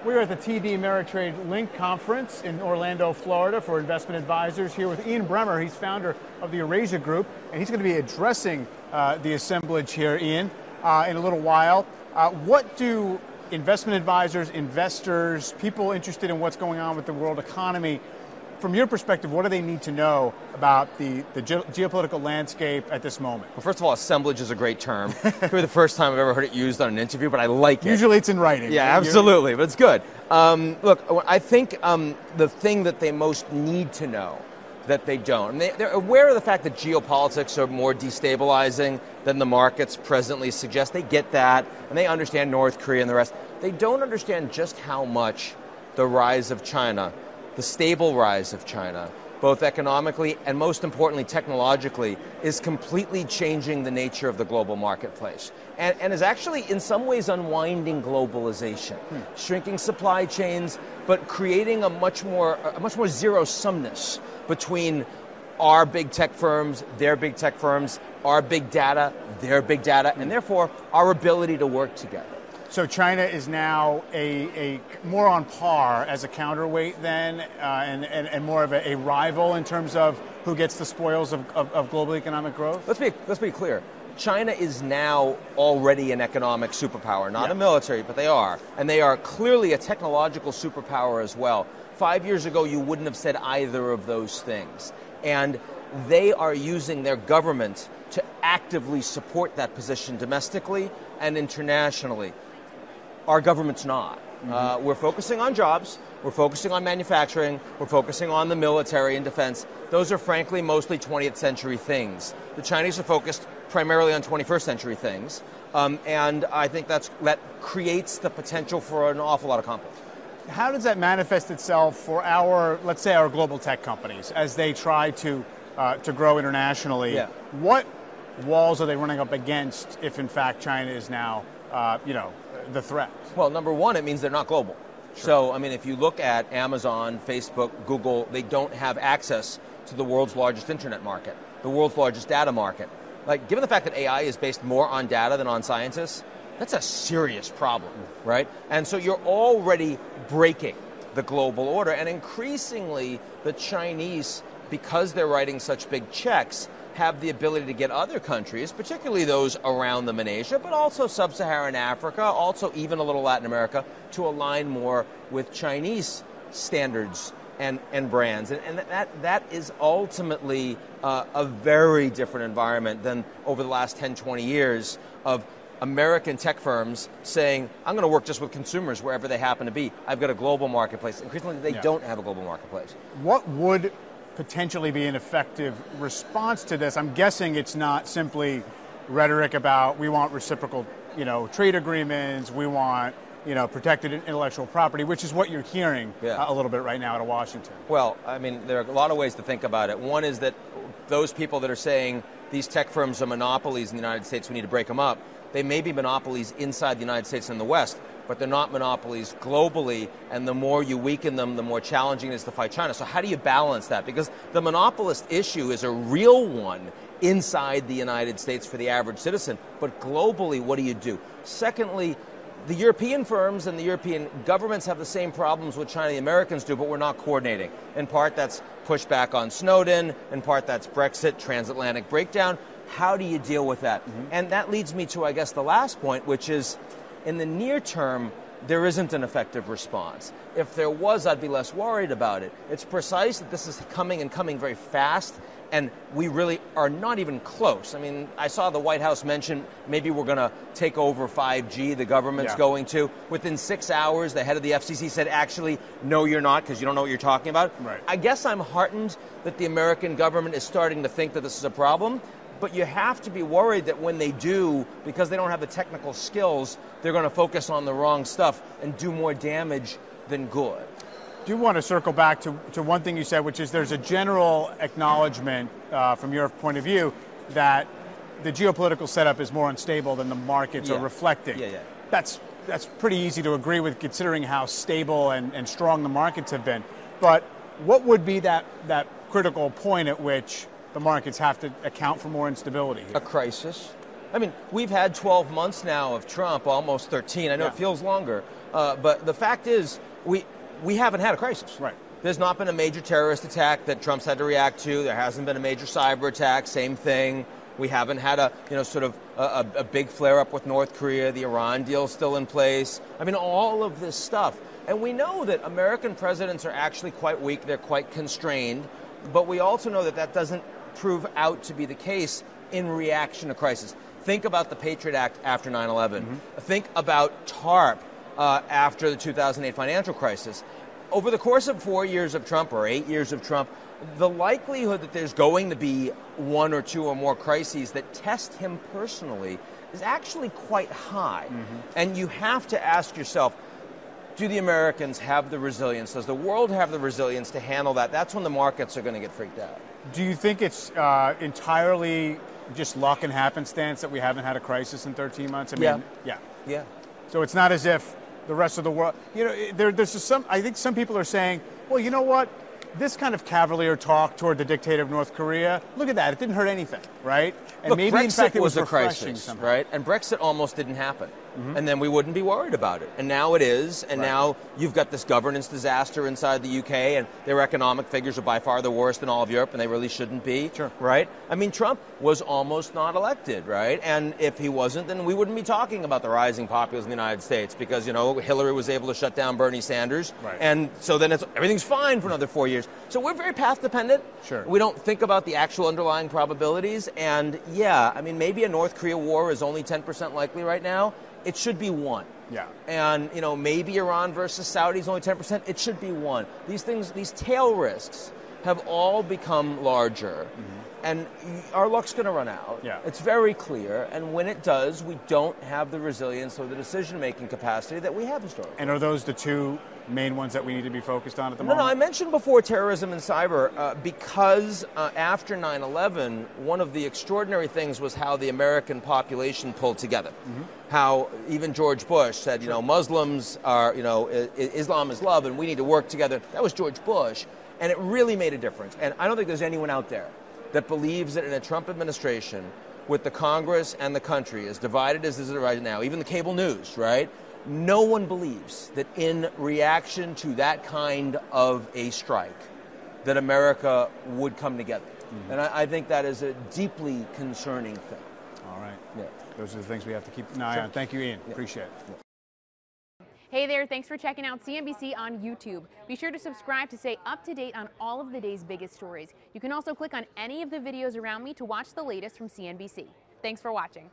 We're at the TD Ameritrade Link Conference in Orlando, Florida for investment advisors, here with Ian Bremmer. He's founder of the Eurasia Group, and he's going to be addressing the assemblage here, Ian, in a little while. What do investment advisors, investors, people interested in what's going on with the world economy, from your perspective, what do they need to know about the geopolitical landscape at this moment? Well, first of all, assemblage is a great term. Probably the first time I've ever heard it used on an interview, but I like it. Usually it's in writing. Yeah, absolutely, but it's good. Look, I think the thing that they most need to know that they don't, and they're aware of the fact that geopolitics are more destabilizing than the markets presently suggest. They get that, and they understand North Korea and the rest. They don't understand just how much the rise of China, the stable rise of China, both economically and most importantly technologically, is completely changing the nature of the global marketplace and is actually in some ways unwinding globalization, shrinking supply chains, but creating a much more zero-sumness between our big tech firms, their big tech firms, our big data, their big data, and therefore our ability to work together. So China is now a more on par as a counterweight then, and more of a rival in terms of who gets the spoils of global economic growth? Let's be clear. China is now already an economic superpower, not a military, but they are. And they are clearly a technological superpower as well. 5 years ago, you wouldn't have said either of those things. And they are using their government to actively support that position domestically and internationally. Our government's not. We're focusing on jobs, we're focusing on manufacturing, we're focusing on the military and defense. Those are frankly mostly 20th century things. The Chinese are focused primarily on 21st century things, and I think that creates the potential for an awful lot of conflict. How does that manifest itself for our, let's say, our global tech companies as they try to grow internationally? Yeah. What walls are they running up against if in fact China is now, the threat? Well, number one, it means they're not global. Sure. So, I mean, if you look at Amazon, Facebook, Google, they don't have access to the world's largest internet market, the world's largest data market. Like, given the fact that AI is based more on data than on scientists, that's a serious problem, right? And so you're already breaking the global order, and increasingly the Chinese, because they're writing such big checks, have the ability to get other countries, particularly those around them in Asia, but also sub-Saharan Africa, also even a little Latin America, to align more with Chinese standards and brands. And that is ultimately a very different environment than over the last 10, 20 years of American tech firms saying, I'm going to work just with consumers wherever they happen to be. I've got a global marketplace. Increasingly, they don't have a global marketplace. What would potentially be an effective response to this? I'm guessing it's not simply rhetoric about we want reciprocal, trade agreements, we want, protected intellectual property, which is what you're hearing a little bit right now out of Washington. Well, I mean, there are a lot of ways to think about it. One is that those people that are saying these tech firms are monopolies in the United States, we need to break them up, they may be monopolies inside the United States and the West, but they're not monopolies globally, and the more you weaken them, the more challenging it is to fight China. So how do you balance that? Because the monopolist issue is a real one inside the United States for the average citizen, but globally, what do you do? Secondly, the European firms and the European governments have the same problems with China the Americans do, but we're not coordinating. In part, that's pushback on Snowden. In part, that's Brexit, transatlantic breakdown. How do you deal with that? And that leads me to, I guess, the last point, which is, in the near term, there isn't an effective response. If there was, I'd be less worried about it. It's precise that this is coming very fast, and we really are not even close. I mean, I saw the White House mention maybe we're going to take over 5G, the government's going to. Within 6 hours, the head of the FCC said, actually, no, you're not, because you don't know what you're talking about. Right. I guess I'm heartened that the American government is starting to think that this is a problem. But you have to be worried that when they do, because they don't have the technical skills, they're going to focus on the wrong stuff and do more damage than good. I do want to circle back to one thing you said, which is there's a general acknowledgement from your point of view that the geopolitical setup is more unstable than the markets are reflecting. That's pretty easy to agree with, considering how stable and strong the markets have been. But what would be that critical point at which the markets have to account for more instability here? A crisis. I mean, we've had 12 months now of Trump, almost 13. I know it feels longer. But the fact is, we haven't had a crisis. Right. There's not been a major terrorist attack that Trump's had to react to. There hasn't been a major cyber attack. Same thing. We haven't had a big flare-up with North Korea. The Iran deal's still in place. I mean, all of this stuff. And we know that American presidents are actually quite weak. They're quite constrained. But we also know that that doesn't prove out to be the case in reaction to crisis. Think about the Patriot Act after 9/11. Think about TARP after the 2008 financial crisis. Over the course of 4 years of Trump, or 8 years of Trump, the likelihood that there's going to be one or two or more crises that test him personally is actually quite high. And you have to ask yourself, do the Americans have the resilience? Does the world have the resilience to handle that? That's when the markets are going to get freaked out. Do you think it's entirely just luck and happenstance that we haven't had a crisis in 13 months? I mean, yeah. So it's not as if the rest of the world, you know, there's just I think some people are saying, well, you know what? This kind of cavalier talk toward the dictator of North Korea, look at that. It didn't hurt anything, right? And look, maybe Brexit in fact it was a crisis, somehow. right? And Brexit almost didn't happen. And then we wouldn't be worried about it. And now it is, and now you've got this governance disaster inside the UK, and their economic figures are by far the worst in all of Europe, and they really shouldn't be, right? I mean, Trump was almost not elected, right? And if he wasn't, then we wouldn't be talking about the rising populism in the United States, because, you know, Hillary was able to shut down Bernie Sanders, and so then everything's fine for another 4 years. So we're very path dependent. We don't think about the actual underlying probabilities, and yeah, I mean, maybe a North Korea war is only 10% likely right now. It should be 1. And, you know, maybe Iran versus Saudi is only 10%. It should be 1. These things, these tail risks have all become larger. And our luck's going to run out. It's very clear. And when it does, we don't have the resilience or the decision-making capacity that we have historically. And are those the two main ones that we need to be focused on at the moment? No, I mentioned before terrorism and cyber because after 9/11, one of the extraordinary things was how the American population pulled together. How even George Bush said, you know, Muslims are, you know, Islam is love and we need to work together. That was George Bush. And it really made a difference. And I don't think there's anyone out there that believes that in a Trump administration, with the Congress and the country as divided as it is right now, even the cable news, right? No one believes that in reaction to that kind of a strike, that America would come together. And I think that is a deeply concerning thing. All right. Those are the things we have to keep an eye on. Thank you, Ian. Appreciate it. Hey there, thanks for checking out CNBC on YouTube. Be sure to subscribe to stay up to date on all of the day's biggest stories. You can also click on any of the videos around me to watch the latest from CNBC. Thanks for watching.